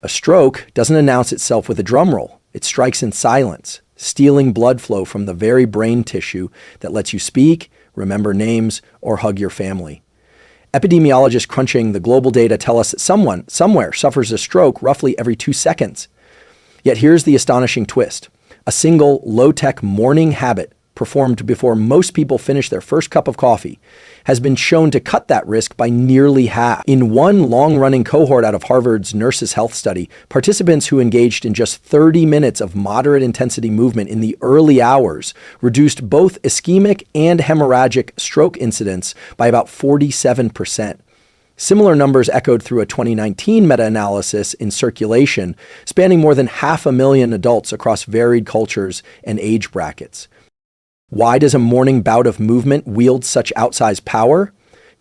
A stroke doesn't announce itself with a drum roll. It strikes in silence, stealing blood flow from the very brain tissue that lets you speak, remember names, or hug your family. Epidemiologists crunching the global data tell us that someone, somewhere, suffers a stroke roughly every 2 seconds. Yet here's the astonishing twist. A single low-tech morning habit performed before most people finish their first cup of coffee has been shown to cut that risk by nearly half. In one long-running cohort out of Harvard's Nurses' Health Study, participants who engaged in just 30 minutes of moderate intensity movement in the early hours reduced both ischemic and hemorrhagic stroke incidence by about 47%. Similar numbers echoed through a 2019 meta-analysis in Circulation, spanning more than 500,000 adults across varied cultures and age brackets. Why does a morning bout of movement wield such outsized power?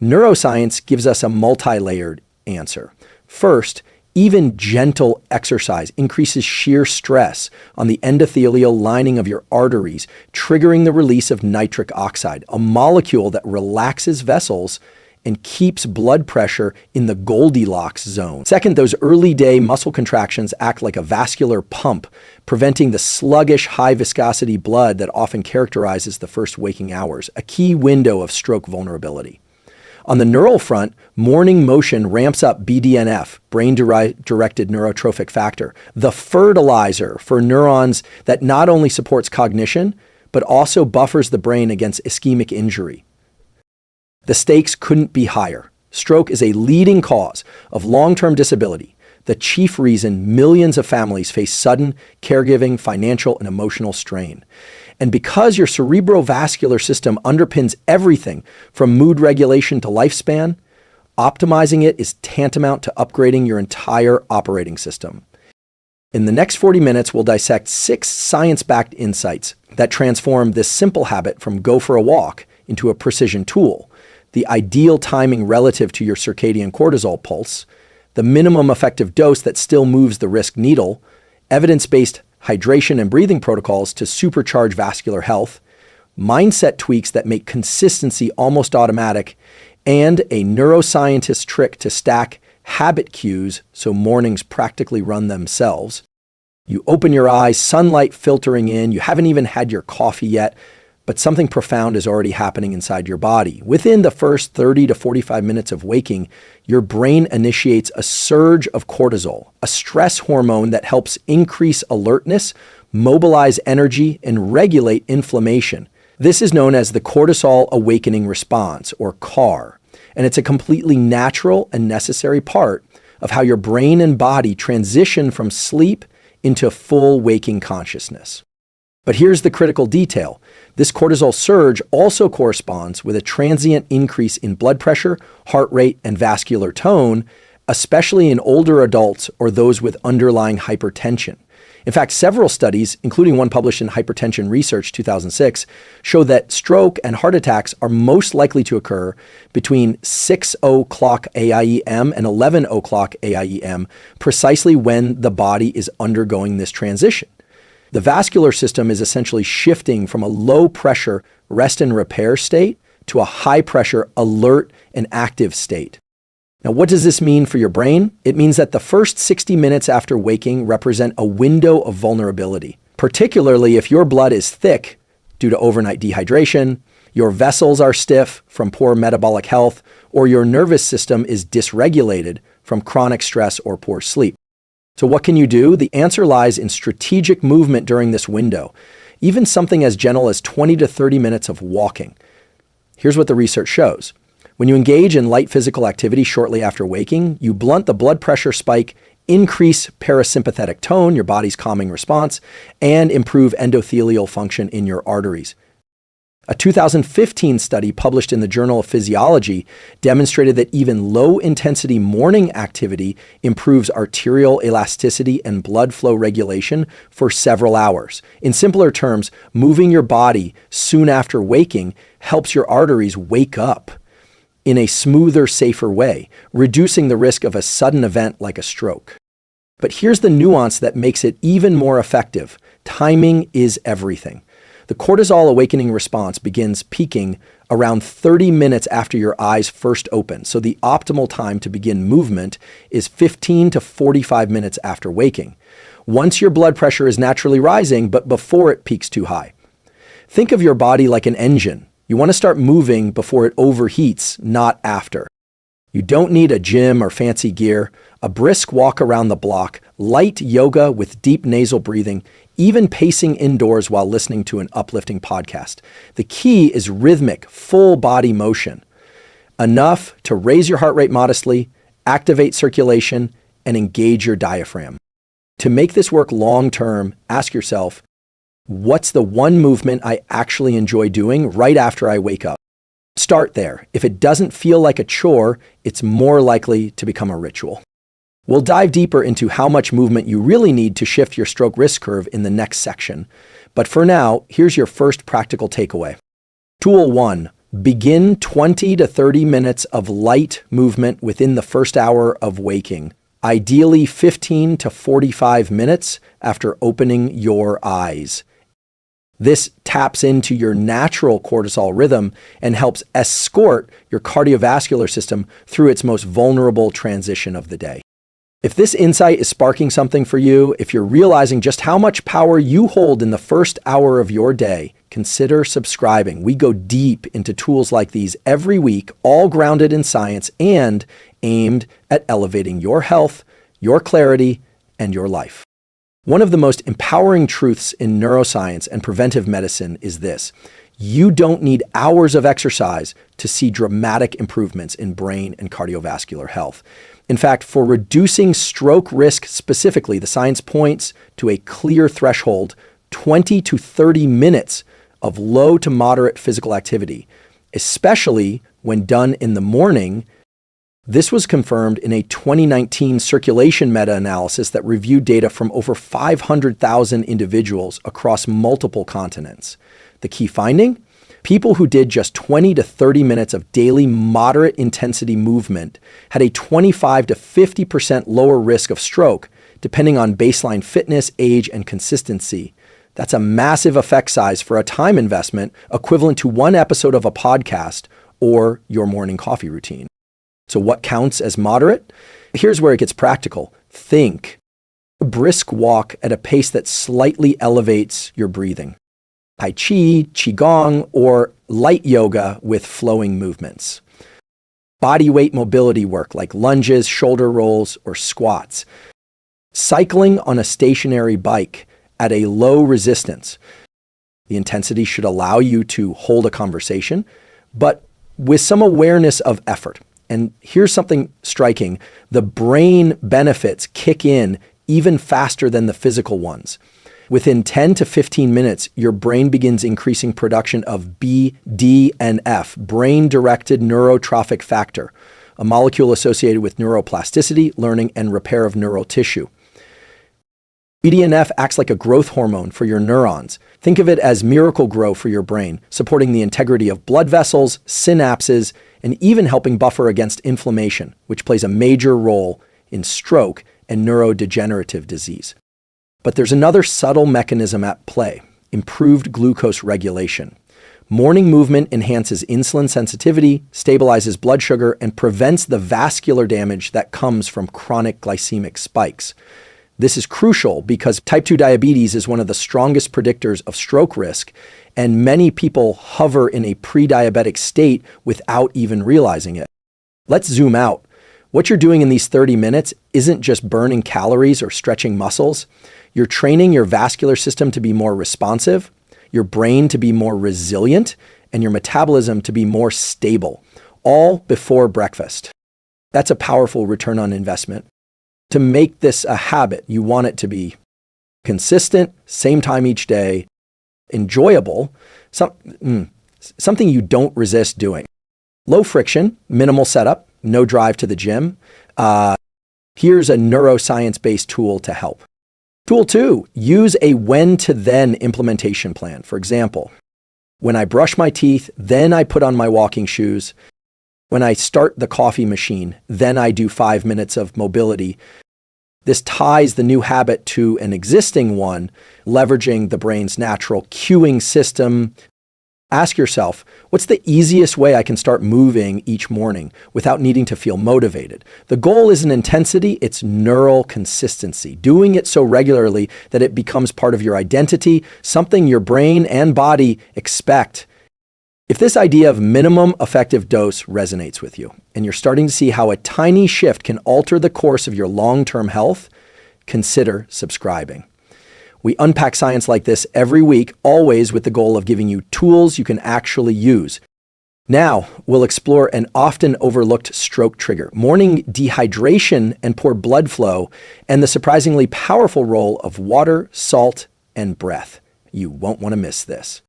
Neuroscience gives us a multi-layered answer. First, even gentle exercise increases shear stress on the endothelial lining of your arteries, triggering the release of nitric oxide, a molecule that relaxes vessels and keeps blood pressure in the Goldilocks zone. Second, those early day muscle contractions act like a vascular pump, preventing the sluggish, high viscosity blood that often characterizes the first waking hours, a key window of stroke vulnerability. On the neural front, morning motion ramps up BDNF, brain-directed neurotrophic factor, the fertilizer for neurons that not only supports cognition, but also buffers the brain against ischemic injury. The stakes couldn't be higher. Stroke is a leading cause of long-term disability, the chief reason millions of families face sudden caregiving, financial, and emotional strain. And because your cerebrovascular system underpins everything from mood regulation to lifespan, optimizing it is tantamount to upgrading your entire operating system. In the next 40 minutes, we'll dissect 6 science-backed insights that transform this simple habit from go for a walk into a precision tool, the ideal timing relative to your circadian cortisol pulse, the minimum effective dose that still moves the risk needle, evidence-based hydration and breathing protocols to supercharge vascular health, mindset tweaks that make consistency almost automatic, and a neuroscientist trick to stack habit cues so mornings practically run themselves. You open your eyes, sunlight filtering in, you haven't even had your coffee yet, but something profound is already happening inside your body. Within the first 30 to 45 minutes of waking, your brain initiates a surge of cortisol, a stress hormone that helps increase alertness, mobilize energy, and regulate inflammation. This is known as the Cortisol Awakening Response, or CAR, and it's a completely natural and necessary part of how your brain and body transition from sleep into full waking consciousness. But here's the critical detail. This cortisol surge also corresponds with a transient increase in blood pressure, heart rate, and vascular tone, especially in older adults or those with underlying hypertension. In fact, several studies, including one published in Hypertension Research 2006, show that stroke and heart attacks are most likely to occur between 6:00 AIEM and 11:00 AIEM, precisely when the body is undergoing this transition. The vascular system is essentially shifting from a low-pressure rest and repair state to a high-pressure alert and active state. Now, what does this mean for your brain? It means that the first 60 minutes after waking represent a window of vulnerability, particularly if your blood is thick due to overnight dehydration, your vessels are stiff from poor metabolic health, or your nervous system is dysregulated from chronic stress or poor sleep. So what can you do? The answer lies in strategic movement during this window, even something as gentle as 20 to 30 minutes of walking. Here's what the research shows. When you engage in light physical activity shortly after waking, you blunt the blood pressure spike, increase parasympathetic tone, your body's calming response, and improve endothelial function in your arteries. A 2015 study published in the Journal of Physiology demonstrated that even low-intensity morning activity improves arterial elasticity and blood flow regulation for several hours. In simpler terms, moving your body soon after waking helps your arteries wake up in a smoother, safer way, reducing the risk of a sudden event like a stroke. But here's the nuance that makes it even more effective. Timing is everything. The cortisol awakening response begins peaking around 30 minutes after your eyes first open. So the optimal time to begin movement is 15 to 45 minutes after waking. Once your blood pressure is naturally rising, but before it peaks too high. Think of your body like an engine. You want to start moving before it overheats, not after. You don't need a gym or fancy gear. A brisk walk around the block, light yoga with deep nasal breathing, even pacing indoors while listening to an uplifting podcast. The key is rhythmic, full body motion. Enough to raise your heart rate modestly, activate circulation, and engage your diaphragm. To make this work long-term, ask yourself, what's the one movement I actually enjoy doing right after I wake up? Start there. If it doesn't feel like a chore, it's more likely to become a ritual. We'll dive deeper into how much movement you really need to shift your stroke risk curve in the next section. But for now, here's your first practical takeaway. Tool 1. Begin 20 to 30 minutes of light movement within the first hour of waking. Ideally 15 to 45 minutes after opening your eyes. This taps into your natural cortisol rhythm and helps escort your cardiovascular system through its most vulnerable transition of the day. If this insight is sparking something for you, if you're realizing just how much power you hold in the first hour of your day, consider subscribing. We go deep into tools like these every week, all grounded in science and aimed at elevating your health, your clarity, and your life. One of the most empowering truths in neuroscience and preventive medicine is this: you don't need hours of exercise to see dramatic improvements in brain and cardiovascular health. In fact, for reducing stroke risk specifically, the science points to a clear threshold: 20 to 30 minutes of low to moderate physical activity, especially when done in the morning. This was confirmed in a 2019 circulation meta-analysis that reviewed data from over 500,000 individuals across multiple continents. The key finding? People who did just 20 to 30 minutes of daily moderate intensity movement had a 25 to 50% lower risk of stroke, depending on baseline fitness, age, and consistency. That's a massive effect size for a time investment equivalent to one episode of a podcast or your morning coffee routine. So what counts as moderate? Here's where it gets practical. Think a brisk walk at a pace that slightly elevates your breathing. Tai Chi, Qigong, or light yoga with flowing movements. Body weight mobility work like lunges, shoulder rolls, or squats. Cycling on a stationary bike at a low resistance. The intensity should allow you to hold a conversation, but with some awareness of effort. And here's something striking: the brain benefits kick in even faster than the physical ones. Within 10 to 15 minutes, your brain begins increasing production of BDNF, brain-directed neurotrophic factor, a molecule associated with neuroplasticity, learning, and repair of neural tissue. BDNF acts like a growth hormone for your neurons. Think of it as miracle grow for your brain, supporting the integrity of blood vessels, synapses, and even helping buffer against inflammation, which plays a major role in stroke and neurodegenerative disease. But there's another subtle mechanism at play: improved glucose regulation. Morning movement enhances insulin sensitivity, stabilizes blood sugar, and prevents the vascular damage that comes from chronic glycemic spikes. This is crucial because type 2 diabetes is one of the strongest predictors of stroke risk, and many people hover in a pre-diabetic state without even realizing it. Let's zoom out. What you're doing in these 30 minutes isn't just burning calories or stretching muscles. You're training your vascular system to be more responsive, your brain to be more resilient, and your metabolism to be more stable, all before breakfast. That's a powerful return on investment. To make this a habit, you want it to be consistent, same time each day, enjoyable, something you don't resist doing. Low friction, minimal setup, no drive to the gym. Here's a neuroscience-based tool to help. Tool 2, use a when-to-then implementation plan. For example, when I brush my teeth, then I put on my walking shoes. When I start the coffee machine, then I do 5 minutes of mobility. This ties the new habit to an existing one, leveraging the brain's natural cueing system. Ask yourself, what's the easiest way I can start moving each morning without needing to feel motivated? The goal isn't intensity, it's neural consistency. Doing it so regularly that it becomes part of your identity, something your brain and body expect. If this idea of minimum effective dose resonates with you, and you're starting to see how a tiny shift can alter the course of your long-term health, consider subscribing. We unpack science like this every week, always with the goal of giving you tools you can actually use. Now, we'll explore an often overlooked stroke trigger, morning dehydration and poor blood flow, and the surprisingly powerful role of water, salt, and breath. You won't want to miss this.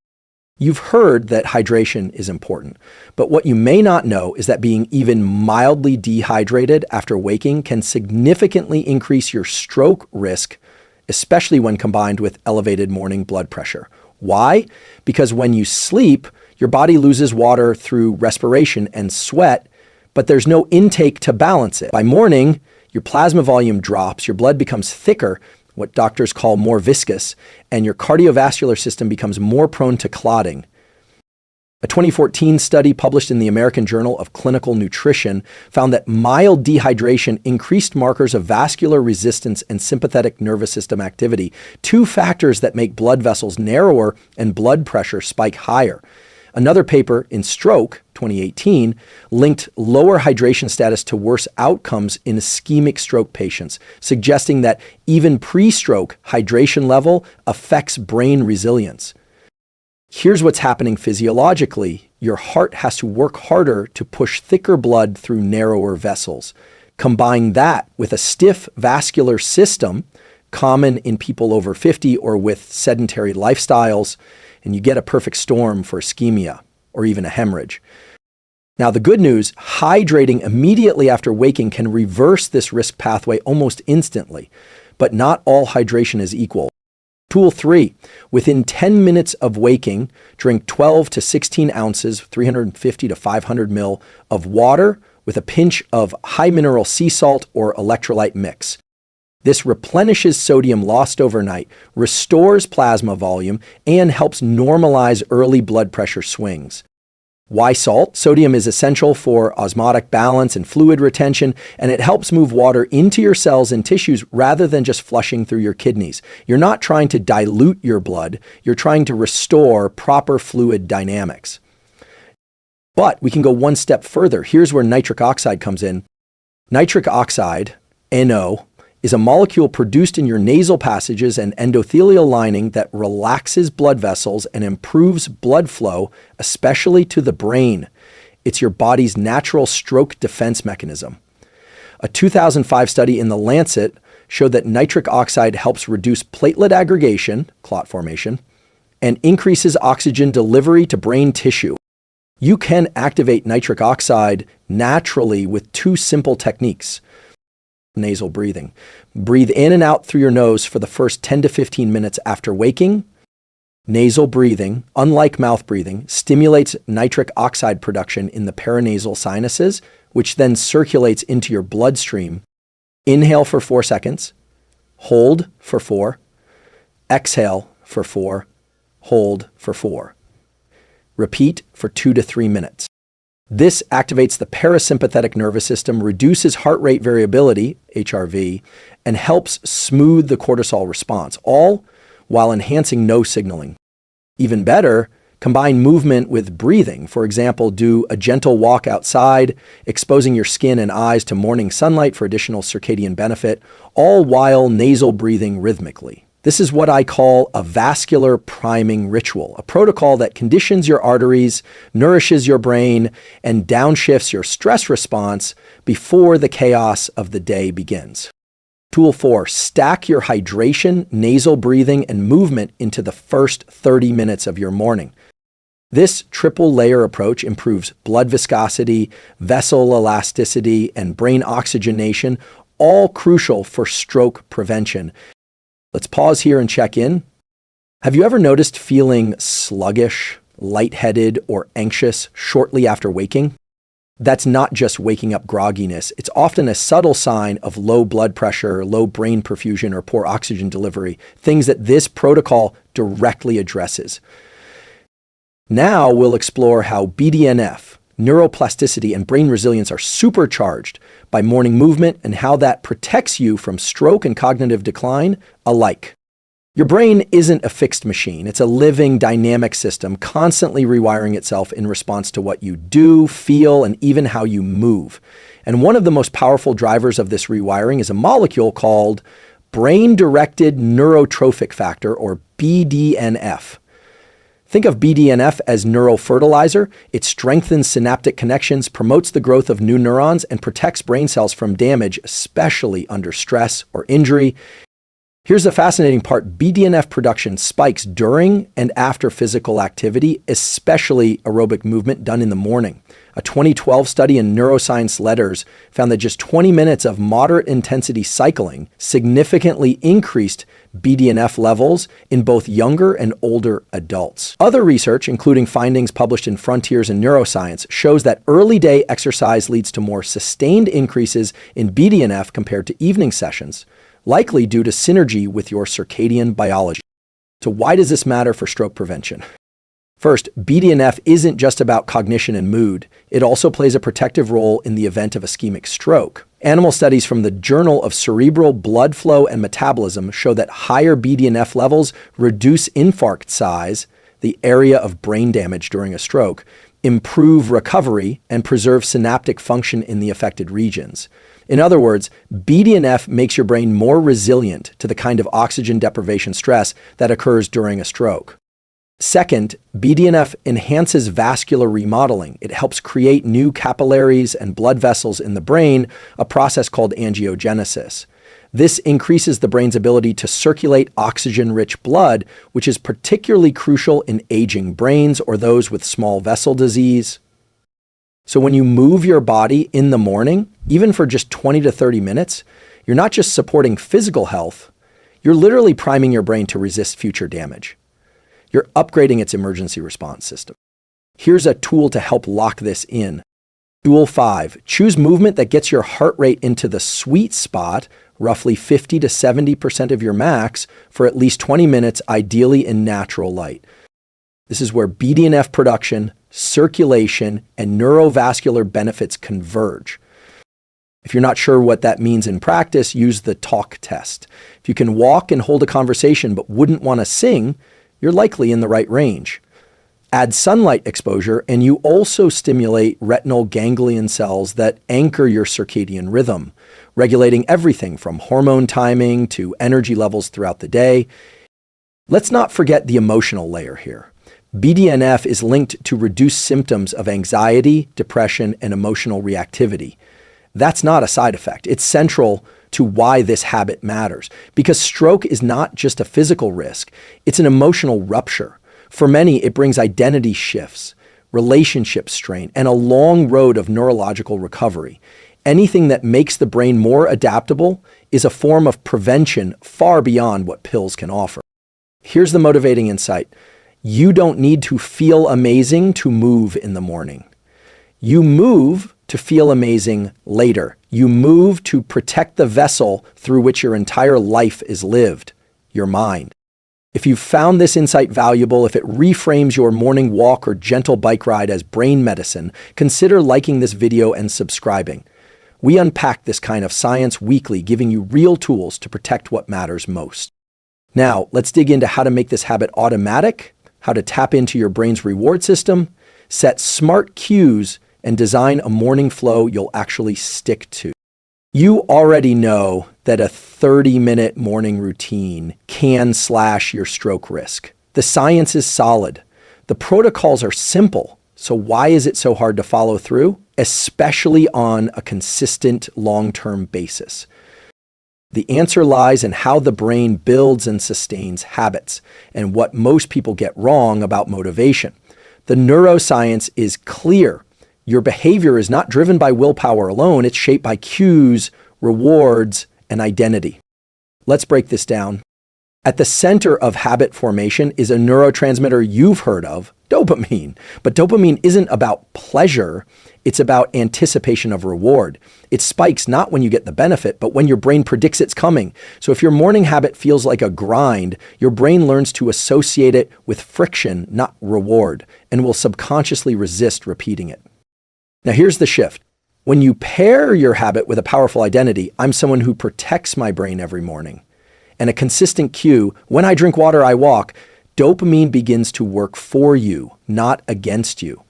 You've heard that hydration is important, but what you may not know is that being even mildly dehydrated after waking can significantly increase your stroke risk, especially when combined with elevated morning blood pressure. Why? Because when you sleep, your body loses water through respiration and sweat, but there's no intake to balance it. By morning, your plasma volume drops, your blood becomes thicker, what doctors call more viscous, and your cardiovascular system becomes more prone to clotting. A 2014 study published in the American Journal of Clinical Nutrition found that mild dehydration increased markers of vascular resistance and sympathetic nervous system activity, two factors that make blood vessels narrower and blood pressure spike higher. Another paper in Stroke, 2018, linked lower hydration status to worse outcomes in ischemic stroke patients, suggesting that even pre-stroke hydration level affects brain resilience. Here's what's happening physiologically. Your heart has to work harder to push thicker blood through narrower vessels. Combine that with a stiff vascular system, common in people over 50 or with sedentary lifestyles, and you get a perfect storm for ischemia or even a hemorrhage. Now, the good news, hydrating immediately after waking can reverse this risk pathway almost instantly, but not all hydration is equal. Tool 3, within 10 minutes of waking, drink 12 to 16 ounces, 350 to 500 ml of water with a pinch of high mineral sea salt or electrolyte mix. This replenishes sodium lost overnight, restores plasma volume, and helps normalize early blood pressure swings. Why salt? Sodium is essential for osmotic balance and fluid retention, and it helps move water into your cells and tissues rather than just flushing through your kidneys. You're not trying to dilute your blood, you're trying to restore proper fluid dynamics. But we can go one step further. Here's where nitric oxide comes in. Nitric oxide, NO, is a molecule produced in your nasal passages and endothelial lining that relaxes blood vessels and improves blood flow, especially to the brain. It's your body's natural stroke defense mechanism. A 2005 study in The Lancet showed that nitric oxide helps reduce platelet aggregation, clot formation, and increases oxygen delivery to brain tissue. You can activate nitric oxide naturally with two simple techniques. Nasal breathing. Breathe in and out through your nose for the first 10 to 15 minutes after waking. Nasal breathing, unlike mouth breathing, stimulates nitric oxide production in the paranasal sinuses, which then circulates into your bloodstream. Inhale for 4 seconds, hold for 4, exhale for 4, hold for 4. Repeat for 2 to 3 minutes. This activates the parasympathetic nervous system, reduces heart rate variability, HRV, and helps smooth the cortisol response, all while enhancing no signaling. Even better, combine movement with breathing. For example, do a gentle walk outside, exposing your skin and eyes to morning sunlight for additional circadian benefit, all while nasal breathing rhythmically. This is what I call a vascular priming ritual, a protocol that conditions your arteries, nourishes your brain, and downshifts your stress response before the chaos of the day begins. Tool 4, stack your hydration, nasal breathing, and movement into the first 30 minutes of your morning. This triple layer approach improves blood viscosity, vessel elasticity, and brain oxygenation, all crucial for stroke prevention. Let's pause here and check in. Have you ever noticed feeling sluggish, lightheaded, or anxious shortly after waking? That's not just waking up grogginess. It's often a subtle sign of low blood pressure, low brain perfusion, or poor oxygen delivery, things that this protocol directly addresses. Now we'll explore how BDNF, neuroplasticity, and brain resilience are supercharged by morning movement and how that protects you from stroke and cognitive decline alike. Your brain isn't a fixed machine. It's a living, dynamic system, constantly rewiring itself in response to what you do, feel, and even how you move. And one of the most powerful drivers of this rewiring is a molecule called brain-directed neurotrophic factor, or BDNF. Think of BDNF as neurofertilizer. It strengthens synaptic connections, promotes the growth of new neurons, and protects brain cells from damage, especially under stress or injury. Here's the fascinating part. BDNF production spikes during and after physical activity, especially aerobic movement done in the morning. A 2012 study in Neuroscience Letters found that just 20 minutes of moderate intensity cycling significantly increased BDNF levels in both younger and older adults. Other research, including findings published in Frontiers in Neuroscience, shows that early day exercise leads to more sustained increases in BDNF compared to evening sessions, likely due to synergy with your circadian biology. So why does this matter for stroke prevention? First, BDNF isn't just about cognition and mood. It also plays a protective role in the event of ischemic stroke. Animal studies from the Journal of Cerebral Blood Flow and Metabolism show that higher BDNF levels reduce infarct size, the area of brain damage during a stroke, improve recovery, and preserve synaptic function in the affected regions. In other words, BDNF makes your brain more resilient to the kind of oxygen deprivation stress that occurs during a stroke. Second, BDNF enhances vascular remodeling. It helps create new capillaries and blood vessels in the brain, a process called angiogenesis. This increases the brain's ability to circulate oxygen-rich blood, which is particularly crucial in aging brains or those with small vessel disease. So when you move your body in the morning, even for just 20 to 30 minutes, you're not just supporting physical health, you're literally priming your brain to resist future damage. You're upgrading its emergency response system. Here's a tool to help lock this in. Tool 5, choose movement that gets your heart rate into the sweet spot, roughly 50 to 70% of your max, for at least 20 minutes, ideally in natural light. This is where BDNF production, circulation, and neurovascular benefits converge. If you're not sure what that means in practice, use the talk test. If you can walk and hold a conversation but wouldn't want to sing, you're likely in the right range. Add sunlight exposure, and you also stimulate retinal ganglion cells that anchor your circadian rhythm, regulating everything from hormone timing to energy levels throughout the day. Let's not forget the emotional layer here. BDNF is linked to reduced symptoms of anxiety, depression, and emotional reactivity. That's not a side effect. It's central to why this habit matters. Because stroke is not just a physical risk, it's an emotional rupture. For many, it brings identity shifts, relationship strain, and a long road of neurological recovery. Anything that makes the brain more adaptable is a form of prevention far beyond what pills can offer. Here's the motivating insight. You don't need to feel amazing to move in the morning. You move to feel amazing later. You move to protect the vessel through which your entire life is lived, your mind. If you've found this insight valuable, if it reframes your morning walk or gentle bike ride as brain medicine, consider liking this video and subscribing. We unpack this kind of science weekly, giving you real tools to protect what matters most. Now, let's dig into how to make this habit automatic, how to tap into your brain's reward system, set smart cues, and design a morning flow you'll actually stick to. You already know that a 30-minute morning routine can slash your stroke risk. The science is solid. The protocols are simple. So why is it so hard to follow through, especially on a consistent long-term basis? The answer lies in how the brain builds and sustains habits and what most people get wrong about motivation. The neuroscience is clear. Your behavior is not driven by willpower alone. It's shaped by cues, rewards, and identity. Let's break this down. At the center of habit formation is a neurotransmitter you've heard of, dopamine. But dopamine isn't about pleasure, it's about anticipation of reward. It spikes not when you get the benefit, but when your brain predicts it's coming. So if your morning habit feels like a grind, your brain learns to associate it with friction, not reward, and will subconsciously resist repeating it. Now here's the shift. When you pair your habit with a powerful identity, I'm someone who protects my brain every morning, and a consistent cue, when I drink water, I walk, dopamine begins to work for you, not against you.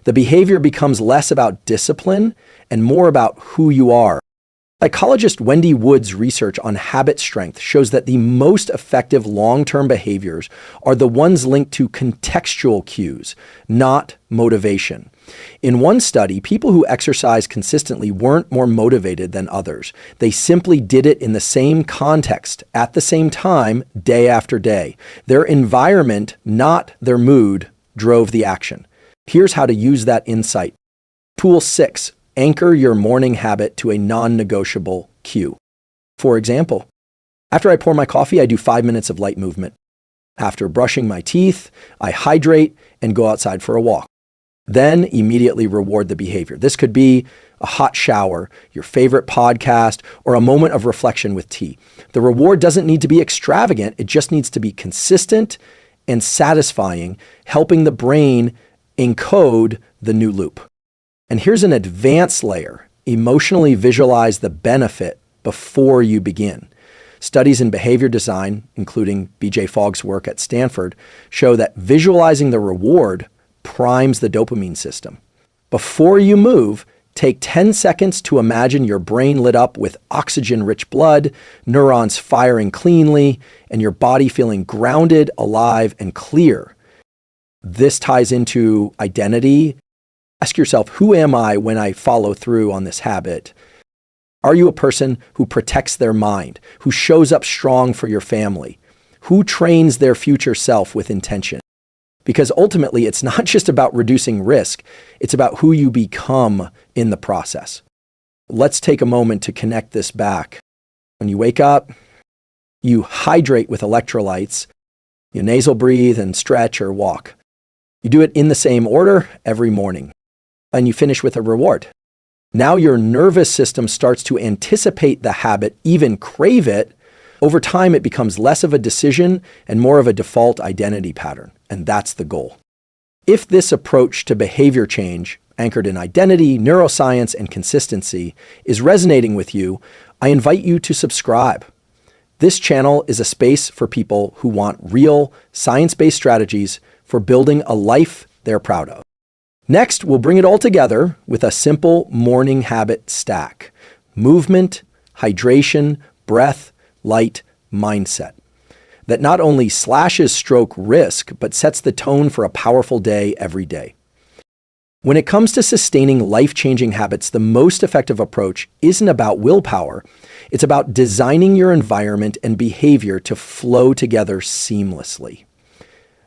The behavior becomes less about discipline and more about who you are. Psychologist Wendy Wood's research on habit strength shows that the most effective long-term behaviors are the ones linked to contextual cues, not motivation. In one study, people who exercised consistently weren't more motivated than others. They simply did it in the same context, at the same time, day after day. Their environment, not their mood, drove the action. Here's how to use that insight. Tool 6. Anchor your morning habit to a non-negotiable cue. For example, after I pour my coffee, I do 5 minutes of light movement. After brushing my teeth, I hydrate and go outside for a walk. Then immediately reward the behavior. This could be a hot shower, your favorite podcast, or a moment of reflection with tea. The reward doesn't need to be extravagant. It just needs to be consistent and satisfying, helping the brain encode the new loop. And here's an advanced layer. Emotionally visualize the benefit before you begin. Studies in behavior design, including B.J. Fogg's work at Stanford, show that visualizing the reward primes the dopamine system. Before you move, take 10 seconds to imagine your brain lit up with oxygen-rich blood, neurons firing cleanly, and your body feeling grounded, alive, and clear. This ties into identity. Ask yourself, who am I when I follow through on this habit? Are you a person who protects their mind, who shows up strong for your family, who trains their future self with intention? Because ultimately, it's not just about reducing risk, it's about who you become in the process. Let's take a moment to connect this back. When you wake up, you hydrate with electrolytes, you nasal breathe and stretch or walk. You do it in the same order every morning, and you finish with a reward. Now your nervous system starts to anticipate the habit, even crave it. Over time, it becomes less of a decision and more of a default identity pattern, and that's the goal. If this approach to behavior change, anchored in identity, neuroscience, and consistency, is resonating with you, I invite you to subscribe. This channel is a space for people who want real, science-based strategies for building a life they're proud of. Next, we'll bring it all together with a simple morning habit stack: movement, hydration, breath, light, mindset, that not only slashes stroke risk, but sets the tone for a powerful day every day. When it comes to sustaining life-changing habits, the most effective approach isn't about willpower. It's about designing your environment and behavior to flow together seamlessly.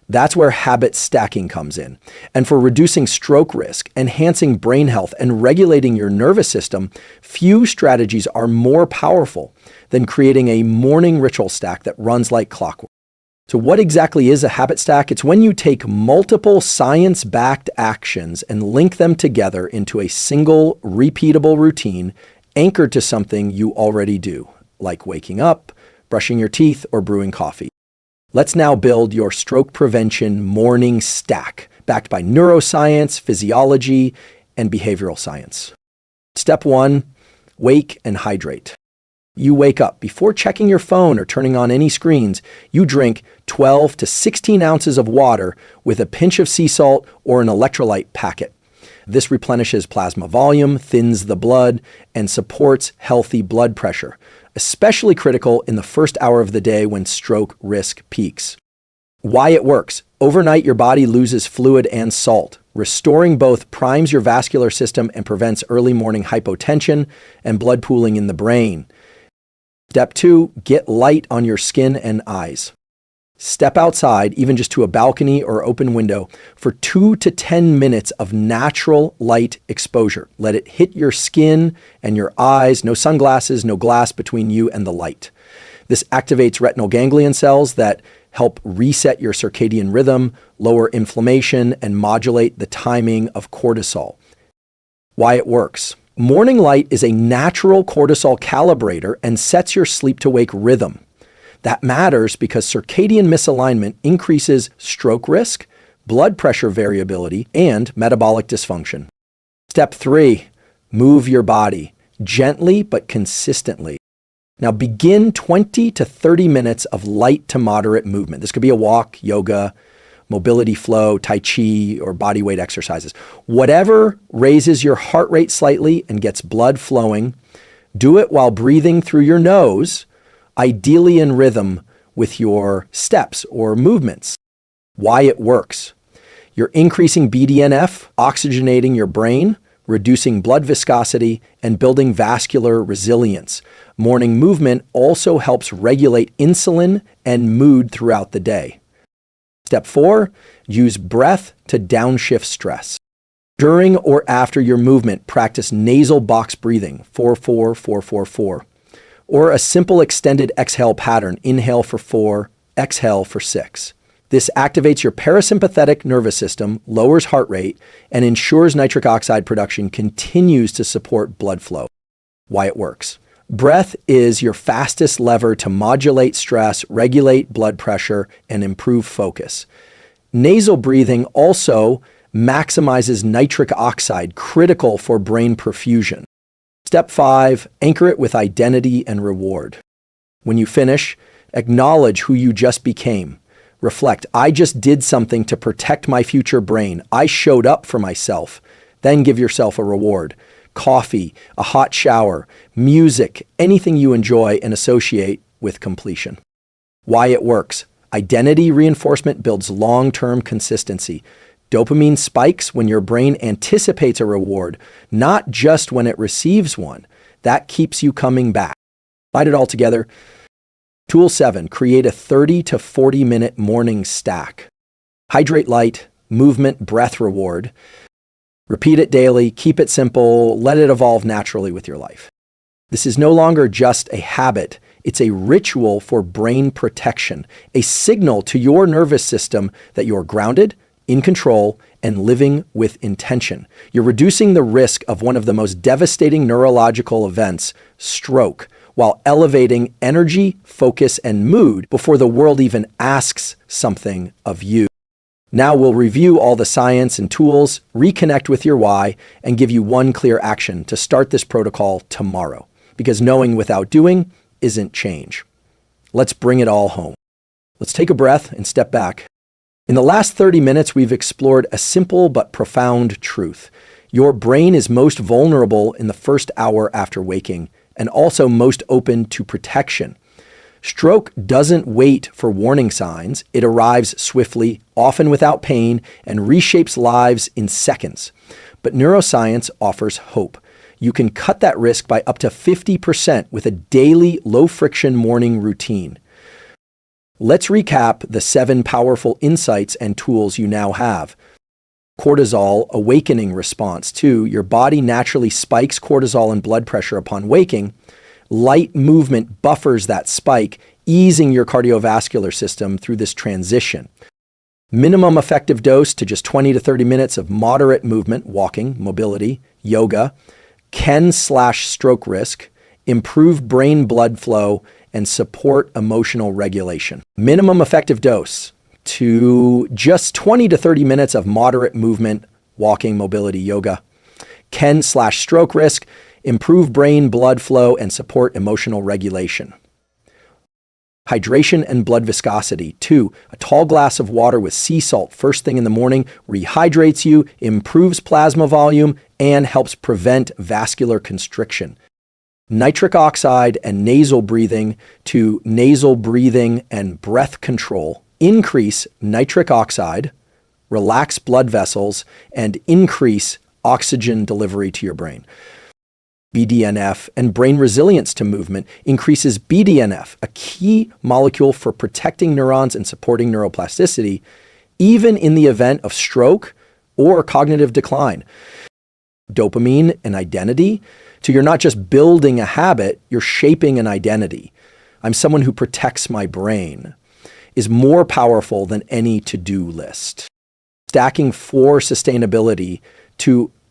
That's where habit stacking comes in. And for reducing stroke risk, enhancing brain health, and regulating your nervous system, few strategies are more powerful than creating a morning ritual stack that runs like clockwork. So what exactly is a habit stack? It's when you take multiple science-backed actions and link them together into a single repeatable routine anchored to something you already do, like waking up, brushing your teeth, or brewing coffee. Let's now build your stroke prevention morning stack, backed by neuroscience, physiology, and behavioral science. Step 1, wake and hydrate. You wake up. Before checking your phone or turning on any screens, you drink 12 to 16 ounces of water with a pinch of sea salt or an electrolyte packet. This replenishes plasma volume, thins the blood, and supports healthy blood pressure, especially critical in the first hour of the day when stroke risk peaks. Why it works. Overnight, your body loses fluid and salt. Restoring both primes your vascular system and prevents early morning hypotension and blood pooling in the brain. Step 2, get light on your skin and eyes. Step outside, even just to a balcony or open window, for 2 to 10 minutes of natural light exposure. Let it hit your skin and your eyes. No sunglasses, no glass between you and the light. This activates retinal ganglion cells that help reset your circadian rhythm, lower inflammation, and modulate the timing of cortisol. Why it works. Morning light is a natural cortisol calibrator and sets your sleep-to-wake rhythm. That matters because circadian misalignment increases stroke risk, blood pressure variability, and metabolic dysfunction. Step 3, move your body, gently but consistently. Now begin 20 to 30 minutes of light to moderate movement. This could be a walk, yoga, mobility flow, tai chi, or body weight exercises. Whatever raises your heart rate slightly and gets blood flowing, do it while breathing through your nose, ideally in rhythm with your steps or movements. Why it works. You're increasing BDNF, oxygenating your brain, reducing blood viscosity, and building vascular resilience. Morning movement also helps regulate insulin and mood throughout the day. Step 4, use breath to downshift stress. During or after your movement, practice nasal box breathing, 4-4-4-4-4, or a simple extended exhale pattern, inhale for 4, exhale for 6. This activates your parasympathetic nervous system, lowers heart rate, and ensures nitric oxide production continues to support blood flow. Why it works. Breath is your fastest lever to modulate stress, regulate blood pressure, and improve focus. Nasal breathing also maximizes nitric oxide, critical for brain perfusion. Step 5, anchor it with identity and reward. When you finish, acknowledge who you just became. Reflect, I just did something to protect my future brain. I showed up for myself. Then give yourself a reward. Coffee, a hot shower, music, anything you enjoy and associate with completion. Why it works. Identity reinforcement builds long-term consistency. Dopamine spikes when your brain anticipates a reward, not just when it receives one. That keeps you coming back. Slide it all together. Tool 7, create a 30 to 40 minute morning stack. Hydrate light, movement, breath reward. Repeat it daily, keep it simple, let it evolve naturally with your life. This is no longer just a habit, it's a ritual for brain protection, a signal to your nervous system that you're grounded, in control, and living with intention. You're reducing the risk of one of the most devastating neurological events, stroke, while elevating energy, focus, and mood before the world even asks something of you. Now we'll review all the science and tools, reconnect with your why, and give you one clear action to start this protocol tomorrow. Because knowing without doing isn't change. Let's bring it all home. Let's take a breath and step back. In the last 30 minutes, we've explored a simple but profound truth. Your brain is most vulnerable in the first hour after waking, and also most open to protection. Stroke doesn't wait for warning signs. It arrives swiftly, often without pain, and reshapes lives in seconds. But neuroscience offers hope. You can cut that risk by up to 50% with a daily low-friction morning routine. Let's recap the 7 powerful insights and tools you now have. Cortisol Awakening Response. 2, your body naturally spikes cortisol and blood pressure upon waking. Light movement buffers that spike, easing your cardiovascular system through this transition. Minimum effective dose to just 20 to 30 minutes of moderate movement, walking, mobility, yoga, can slash stroke risk, improve brain blood flow, and support emotional regulation. Minimum effective dose to just 20 to 30 minutes of moderate movement, walking, mobility, yoga, can slash stroke risk, improve brain blood flow, and support emotional regulation. Hydration and blood viscosity. 2, a tall glass of water with sea salt first thing in the morning rehydrates you, improves plasma volume, and helps prevent vascular constriction. Nitric oxide and nasal breathing. 2, nasal breathing and breath control increase nitric oxide, relax blood vessels, and increase oxygen delivery to your brain. BDNF and brain resilience to movement increases BDNF, a key molecule for protecting neurons and supporting neuroplasticity, even in the event of stroke or cognitive decline. Dopamine and identity. So you're not just building a habit, you're shaping an identity. I'm someone who protects my brain, is more powerful than any to-do list. Stacking for sustainability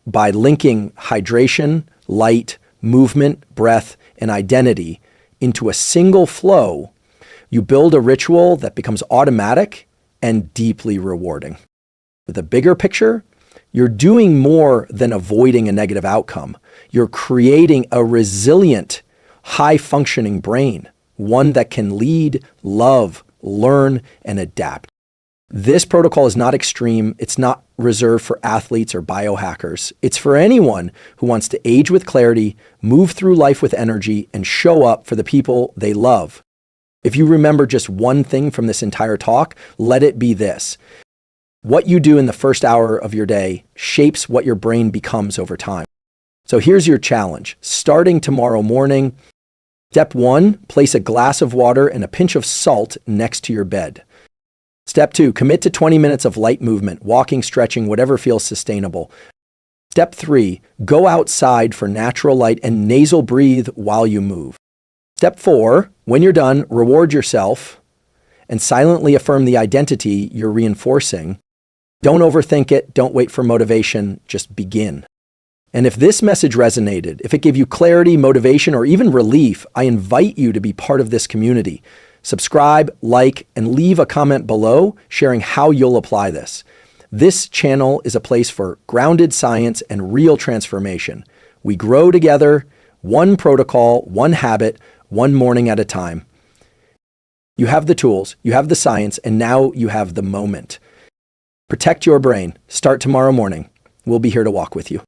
by linking hydration, light, movement, breath, and identity into a single flow, you build a ritual that becomes automatic and deeply rewarding. With a bigger picture, you're doing more than avoiding a negative outcome. You're creating a resilient, high-functioning brain, one that can lead, love, learn, and adapt. This protocol is not extreme. It's not reserved for athletes or biohackers. It's for anyone who wants to age with clarity, move through life with energy, and show up for the people they love. If you remember just one thing from this entire talk, let it be this. What you do in the first hour of your day shapes what your brain becomes over time. So here's your challenge. Starting tomorrow morning, step 1, place a glass of water and a pinch of salt next to your bed. Step 2, commit to 20 minutes of light movement, walking, stretching, whatever feels sustainable. Step 3, go outside for natural light and nasal breathe while you move. Step 4, when you're done, reward yourself and silently affirm the identity you're reinforcing. Don't overthink it. Don't wait for motivation. Just begin. And if this message resonated, if it gave you clarity, motivation, or even relief, I invite you to be part of this community. Subscribe, like, and leave a comment below sharing how you'll apply this. This channel is a place for grounded science and real transformation. We grow together, one protocol, one habit, one morning at a time. You have the tools, you have the science, and now you have the moment. Protect your brain. Start tomorrow morning. We'll be here to walk with you.